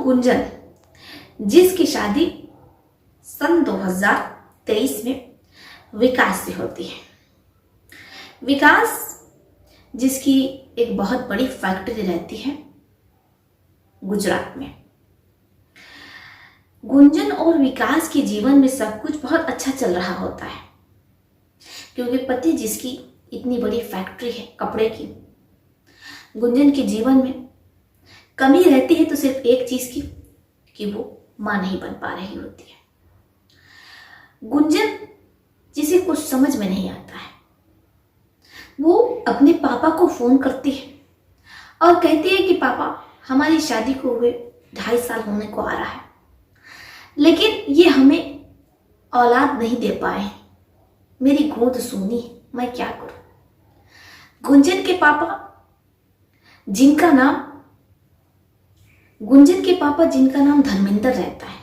गुंजन, जिसकी शादी सन 2023 में विकास से होती है। विकास जिसकी एक बहुत बड़ी फैक्ट्री रहती है गुजरात में। गुंजन और विकास के जीवन में सब कुछ बहुत अच्छा चल रहा होता है, क्योंकि पति जिसकी इतनी बड़ी फैक्ट्री है कपड़े की, गुंजन के जीवन में कमी रहती है तो सिर्फ एक चीज की, कि वो मां नहीं बन पा रही होती है। गुंजन जिसे कुछ समझ में नहीं आता है, वो अपने पापा को फोन करती है और कहती है कि पापा, हमारी शादी को हुए 2.5 साल होने को आ रहा है, लेकिन ये हमें औलाद नहीं दे पाए, मेरी गोद सूनी है, मैं क्या करूं। गुंजन के पापा जिनका नाम धर्मेंद्र रहता है,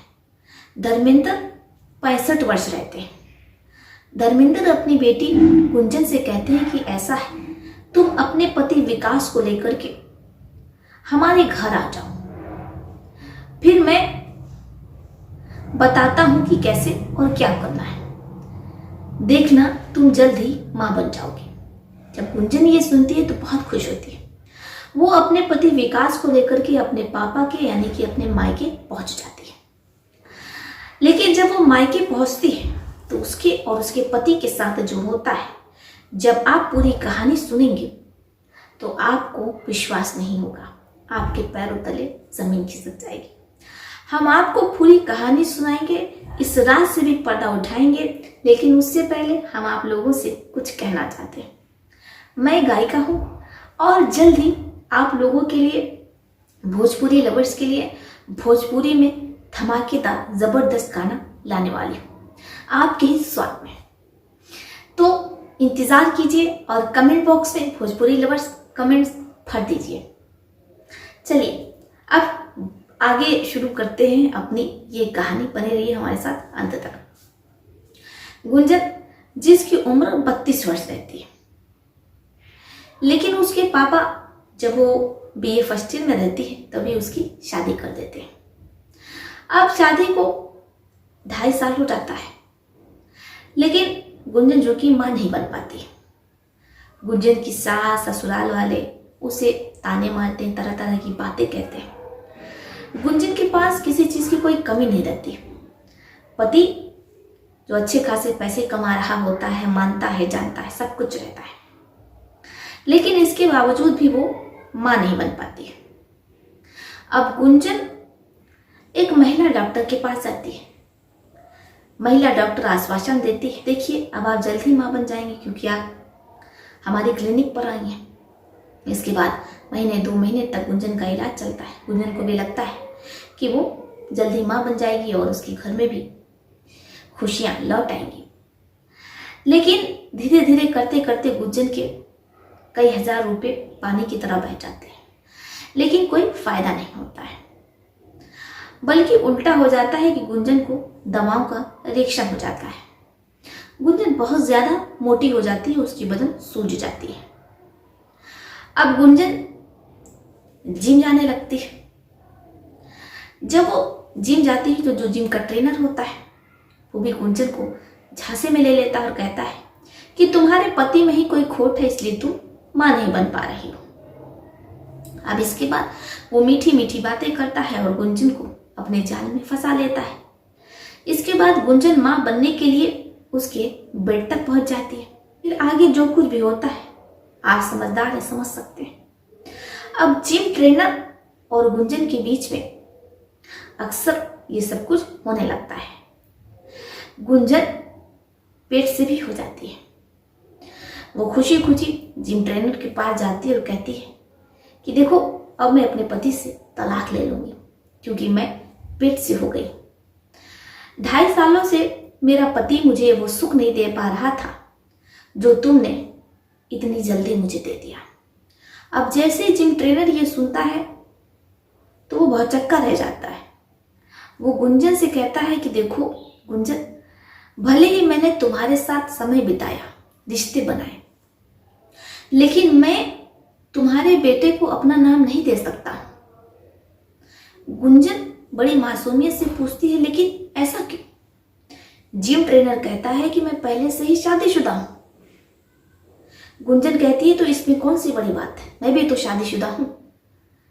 धर्मेंद्र 65 वर्ष रहते हैं। धर्मेंद्र अपनी बेटी गुंजन से कहते हैं कि ऐसा है, तुम अपने पति विकास को लेकर के हमारे घर आ जाओ, फिर मैं बताता हूं कि कैसे और क्या करना है, देखना तुम जल्द ही मां बन जाओगे। जब गुंजन ये सुनती है तो बहुत खुश होती है। वो अपने पति विकास को लेकर के अपने पापा के यानी कि अपने मायके पहुंच जाती है। लेकिन जब वो मायके पहुंचती है तो उसके और उसके पति के साथ जो होता है, जब आप पूरी कहानी सुनेंगे तो आपको विश्वास नहीं होगा, आपके पैरों तले जमीन खिसक जाएगी। हम आपको पूरी कहानी सुनाएंगे, इस रात से भी पर्दा उठाएंगे, लेकिन उससे पहले हम आप लोगों से कुछ कहना चाहते हैं। मैं गायिका हूं और जल्द ही आप लोगों के लिए, भोजपुरी लवर्स के लिए, भोजपुरी में धमाकेदार जबरदस्त गाना लाने वाली हूं आपके ही स्वाद में। तो इंतजार कीजिए और कमेंट बॉक्स में भोजपुरी लवर्स कमेंट्स भर दीजिए। चलिए अब आगे शुरू करते हैं अपनी ये कहानी, बने रहिए हमारे साथ अंत तक। गुंजन जिसकी उम्र 32 वर्ष रहती है, लेकिन उसके पापा जब वो BA फर्स्ट ईयर में रहती है तभी उसकी शादी कर देते हैं। अब शादी को 2.5 साल हो जाता है, लेकिन गुंजन जो कि मां नहीं बन पाती। गुंजन की सास ससुराल वाले उसे ताने मारते हैं, तरह तरह की बातें कहते हैं। गुंजन के पास किसी चीज की कोई कमी नहीं रहती। पति जो अच्छे खासे पैसे कमा रहा होता है, मानता है, जानता है, सब कुछ रहता है, लेकिन इसके बावजूद भी वो मां नहीं बन पाती है। अब गुंजन एक महिला डॉक्टर के पास जाती है। महिला डॉक्टर आश्वासन देती है, देखिए अब आप जल्द ही मां बन जाएंगे, क्योंकि आप हमारी क्लिनिक पर आई हैं। इसके बाद महीने 2 महीने तक गुंजन का इलाज चलता है। गुंजन को भी लगता है कि वो जल्द ही मां बन जाएगी और उसके घर में भी खुशियां लौट आएंगी। लेकिन धीरे धीरे करते करते गुंजन के कई हजार रुपए पानी की तरह बह जाते हैं, लेकिन कोई फायदा नहीं होता है, बल्कि उल्टा हो जाता है कि गुंजन को दवाओं का रिएक्शन हो जाता है। गुंजन बहुत ज्यादा मोटी हो जाती है, उसकी बदन सूज जाती है। अब गुंजन जिम जाने लगती है। जब वो जिम जाती है तो जो जिम का ट्रेनर होता है वो भी गुंजन को झांसे में ले लेता है और कहता है कि तुम्हारे पति में ही कोई खोट है, इसलिए तुम मां नहीं बन पा रही हो। अब इसके बाद वो मीठी मीठी बातें करता है और गुंजन को अपने जाल में फंसा लेता है। इसके बाद गुंजन मां बनने के लिए उसके बेड तक पहुंच जाती है। फिर आगे जो कुछ भी होता है आप समझदार है, समझ सकते हैं। अब जिम ट्रेनर और गुंजन के बीच में अक्सर ये सब कुछ होने लगता है। गुंजन पेट से भी हो जाती है। वो खुशी खुशी जिम ट्रेनर के पास जाती है और कहती है कि देखो अब मैं अपने पति से तलाक ले लूंगी, क्योंकि मैं पेट से हो गई। 2.5 सालों से मेरा पति मुझे वो सुख नहीं दे पा रहा था जो तुमने इतनी जल्दी मुझे दे दिया। अब जैसे जिम ट्रेनर ये सुनता है तो वो बहुत चक्का रह जाता है। वो गुंजन से कहता है कि देखो गुंजन, भले ही मैंने तुम्हारे साथ समय बिताया, रिश्ते बनाए, लेकिन मैं तुम्हारे बेटे को अपना नाम नहीं दे सकता। गुंजन बड़ी मासूमियत से पूछती है, लेकिन ऐसा क्यों? जिम ट्रेनर कहता है कि मैं पहले से ही शादीशुदा हूं। गुंजन कहती है, तो इसमें कौन सी बड़ी बात है, मैं भी तो शादीशुदा हूं।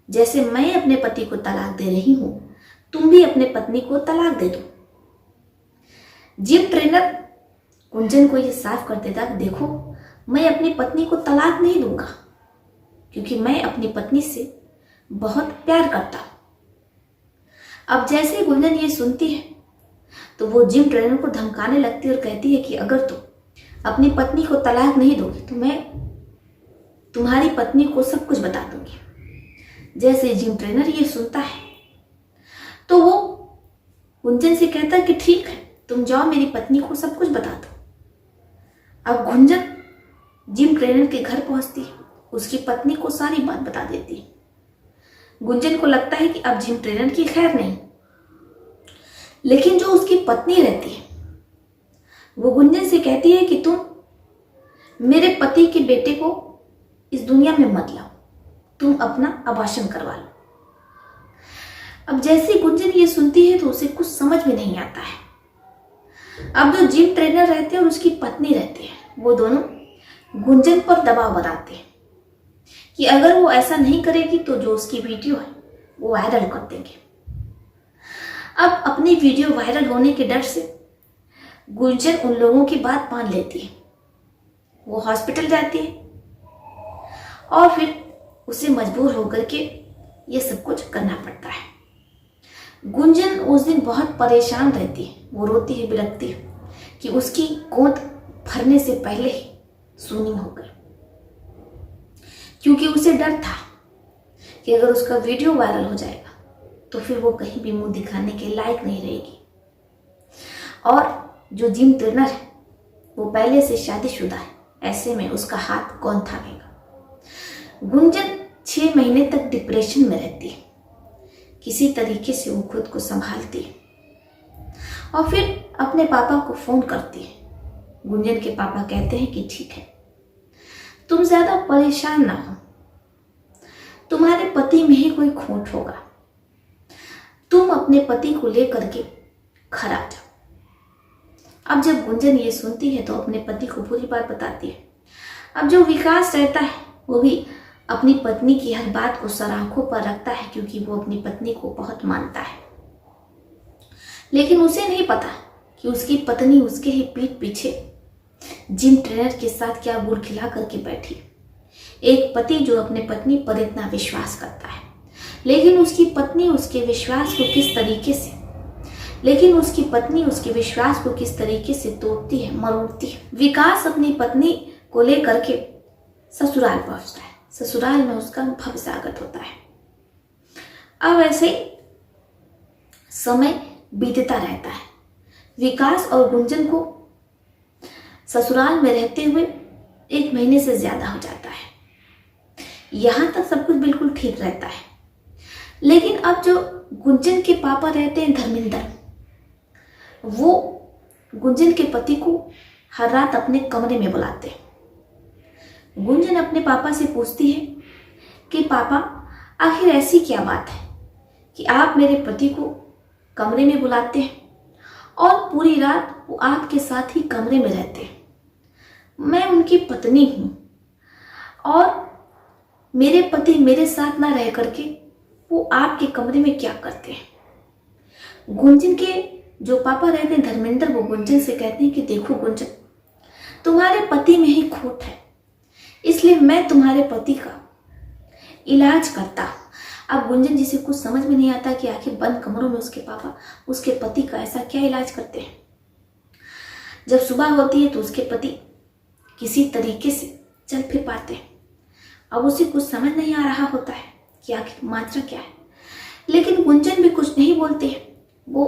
जैसे मैं अपने पति को तलाक दे रही हूं, तुम भी अपने पत्नी को तलाक दे दो। जिम ट्रेनर गुंजन को यह साफ कर देता कि देखो, मैं अपनी पत्नी को तलाक नहीं दूंगा, क्योंकि मैं अपनी पत्नी से बहुत प्यार करता हूं। अब जैसे गुंजन ये सुनती है तो वो जिम ट्रेनर को धमकाने लगती है और कहती है कि अगर तुम अपनी पत्नी को तलाक नहीं दोगे तो मैं तुम्हारी पत्नी को सब कुछ बता दूंगी। जैसे जिम ट्रेनर ये सुनता है तो वो गुंजन से कहता है कि ठीक है, तुम जाओ, मेरी पत्नी को सब कुछ बता दो। अब गुंजन जिम ट्रेनर के घर पहुंचती है, उसकी पत्नी को सारी बात बता देती है। गुंजन को लगता है कि अब जिम ट्रेनर की खैर नहीं, लेकिन जो उसकी पत्नी रहती है वो गुंजन से कहती है कि तुम मेरे पति के बेटे को इस दुनिया में मत लाओ, तुम अपना अबॉर्शन करवा लो। अब जैसे गुंजन ये सुनती है तो उसे कुछ समझ में नहीं आता है। अब जो जिम ट्रेनर रहते हैं और उसकी पत्नी रहती है, वो दोनों गुंजन पर दबाव बनाते हैं कि अगर वो ऐसा नहीं करेगी तो जो उसकी वीडियो है वो वायरल कर देंगे। अब अपनी वीडियो वायरल होने के डर से गुंजन उन लोगों की बात मान लेती है। वो हॉस्पिटल जाती है और फिर उसे मजबूर होकर के ये सब कुछ करना पड़ता है। गुंजन उस दिन बहुत परेशान रहती है। वो रोती है, बिलखती है कि उसकी गोद भरने से पहले ही सूनी हो गई, क्योंकि उसे डर था कि अगर उसका वीडियो वायरल हो जाएगा तो फिर वो कहीं भी मुंह दिखाने के लायक नहीं रहेगी। और जो जिम ट्रेनर है वो पहले से शादीशुदा है, ऐसे में उसका हाथ कौन थामेगा। गुंजन 6 महीने तक डिप्रेशन में रहती है। किसी तरीके से वो खुद को संभालती है और फिर अपने पापा को फोन करती है। गुंजन के पापा कहते हैं कि ठीक है, तुम ज्यादा परेशान ना हो, तुम्हारे पति में ही कोई खोट होगा, तुम अपने पति को लेकर के घर आ जाओ। अब जब गुंजन ये सुनती है तो अपने पति को पूरी बात बताती है। अब जो विकास रहता है वो भी अपनी पत्नी की हर बात को सर आंखों पर रखता है, क्योंकि वो अपनी पत्नी को बहुत मानता है। लेकिन उसे नहीं पता कि उसकी पत्नी उसके ही पीठ पीछे जिम ट्रेनर के साथ क्या गुड़ खिला करके बैठी। एक पति जो अपने पत्नी पर इतना विश्वास करता है, लेकिन उसकी पत्नी उसके विश्वास को किस तरीके से तोड़ती है, मरोड़ती है। विकास अपनी पत्नी को लेकर के ससुराल पहुंचता है। ससुराल में उसका भव्य स्वागत होता है। अब ऐसे समय बीतता रहता है। विकास और गुंजन को ससुराल में रहते हुए 1 महीने से ज्यादा हो जाता है। यहां तक सब कुछ बिल्कुल ठीक रहता है, लेकिन अब जो गुंजन के पापा रहते हैं धर्मेंद्र, वो गुंजन के पति को हर रात अपने कमरे में बुलाते हैं। गुंजन अपने पापा से पूछती है कि पापा, आखिर ऐसी क्या बात है कि आप मेरे पति को कमरे में बुलाते हैं और पूरी रात वो आपके साथ ही कमरे में रहते हैं। मैं उनकी पत्नी हूं और मेरे पति मेरे साथ ना रह करके वो आपके कमरे में क्या करते हैं। गुंजन के जो पापा रहते हैं धर्मेंद्र, वो गुंजन से कहते हैं कि देखो गुंजन, तुम्हारे पति में ही खोट है, इसलिए मैं तुम्हारे पति का इलाज करता हूं। अब गुंजन जिसे कुछ समझ में नहीं आता कि आखिर बंद कमरों में उसके पापा उसके पति का ऐसा क्या इलाज करते हैं। जब सुबह होती है तो उसके पति किसी तरीके से चल फिर पाते हैं। अब उसे कुछ समझ नहीं आ रहा होता है कि आखिर माजरा क्या है, लेकिन गुंजन भी कुछ नहीं बोलते हैं। वो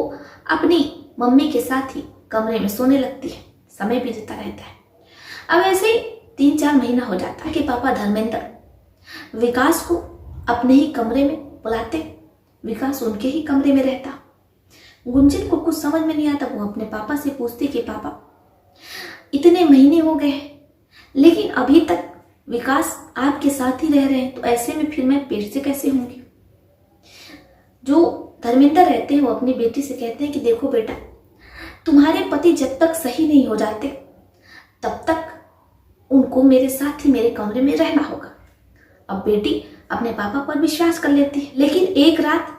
अपनी मम्मी के साथ ही कमरे में सोने लगती है। समय बीतता रहता है। अब ऐसे 3-4 महीना हो जाता है कि पापा धर्मेंद्र विकास को अपने ही कमरे में बुलाते। विकास उनके ही कमरे में रहता। गुंजन को कुछ समझ में नहीं आता। वो अपने पापा से पूछती कि पापा, इतने महीने हो गए लेकिन अभी तक विकास आपके साथ ही रह रहे हैं, तो ऐसे में फिर मैं पेट से कैसे होंगी। जो धर्मेंद्र रहते हैं वो अपनी बेटी से कहते हैं कि देखो बेटा, तुम्हारे पति जब तक सही नहीं हो जाते तब तक उनको मेरे साथ ही मेरे कमरे में रहना होगा। अब बेटी अपने पापा पर विश्वास कर लेती है, लेकिन एक रात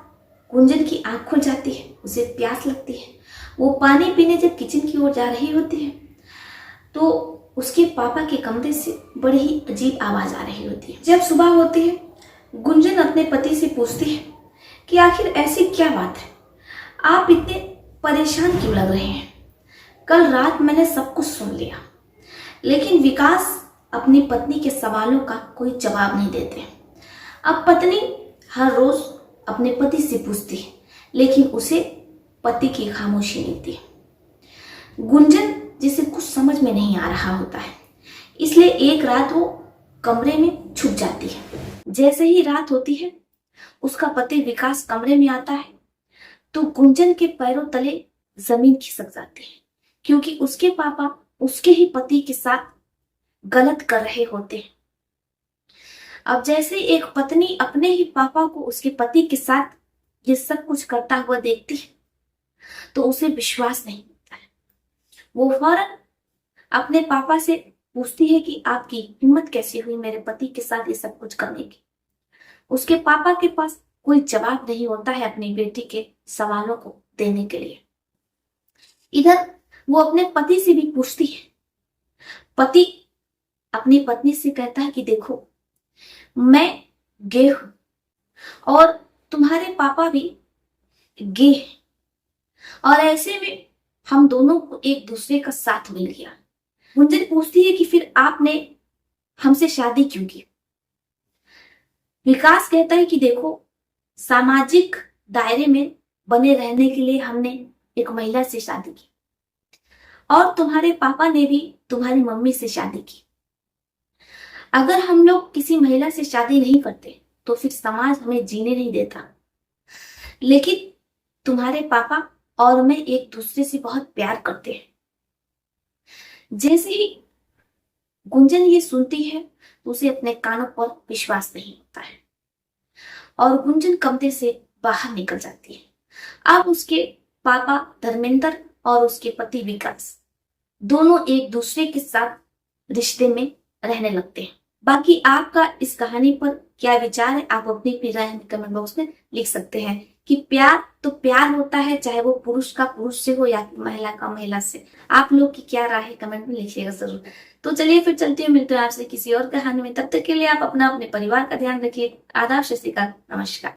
गुंजन की आंख खुल जाती है, उसे प्यास लगती है। वो पानी पीने जब किचन की ओर जा रही होती है तो उसके पापा के कमरे से बड़ी ही अजीब आवाज आ रही होती है। जब सुबह होती है गुंजन अपने पति से पूछती है कि आखिर ऐसी क्या बात है, आप इतने परेशान क्यों लग रहे हैं? कल रात मैंने सब कुछ सुन लिया। लेकिन विकास अपनी पत्नी के सवालों का कोई जवाब नहीं देते। अब पत्नी हर रोज अपने पति से पूछती है, लेकिन उसे पति की खामोशी मिलती है। गुंजन जिसे कुछ समझ में नहीं आ रहा होता है, इसलिए एक रात वो कमरे में छुप जाती है। जैसे ही रात होती है उसका पति विकास कमरे में आता है तो गुंजन के पैरों तले जमीन खिसक जाती है, क्योंकि उसके पापा उसके ही पति के साथ गलत कर रहे होते हैं। अब जैसे एक पत्नी अपने ही पापा को उसके पति के साथ ये सब कुछ करता हुआ देखती है तो उसे विश्वास नहीं होता है। वो फौरन अपने पापा से पूछती है कि आपकी हिम्मत कैसे हुई मेरे पति के साथ ये सब कुछ करने की। उसके पापा के पास कोई जवाब नहीं होता है अपनी बेटी के सवालों को देने के लिए। इधर वो अपने पति से भी पूछती है। पति अपनी पत्नी से कहता है कि देखो, मैं गे हूं और तुम्हारे पापा भी गे हैं और ऐसे में हम दोनों को एक दूसरे का साथ मिल गया। गुंजन पूछती है कि फिर आपने हमसे शादी क्यों की? विकास कहता है कि देखो, सामाजिक दायरे में बने रहने के लिए हमने एक महिला से शादी की और तुम्हारे पापा ने भी तुम्हारी मम्मी से शादी की। अगर हम लोग किसी महिला से शादी नहीं करते तो फिर समाज हमें जीने नहीं देता। लेकिन तुम्हारे पापा और मैं एक दूसरे से बहुत प्यार करते हैं। जैसे ही गुंजन ये सुनती है तो उसे अपने कानों पर विश्वास नहीं होता है और गुंजन कमरे से बाहर निकल जाती है। अब उसके पापा धर्मेंद्र और उसके पति विकास दोनों एक दूसरे के साथ रिश्ते में रहने लगते हैं। बाकी आपका इस कहानी पर क्या विचार है, आप अपनी राय हमें कमेंट बॉक्स में लिख सकते हैं कि प्यार तो प्यार होता है, चाहे वो पुरुष का पुरुष से हो या महिला का महिला से। आप लोग की क्या राय है कमेंट में लिखिएगा जरूर। तो चलिए फिर चलते हैं, मिलते हैं आपसे किसी और कहानी में। तब तक के लिए आप अपना अपने परिवार का ध्यान रखिए। आदाब, सत श्री अकाल, नमस्कार।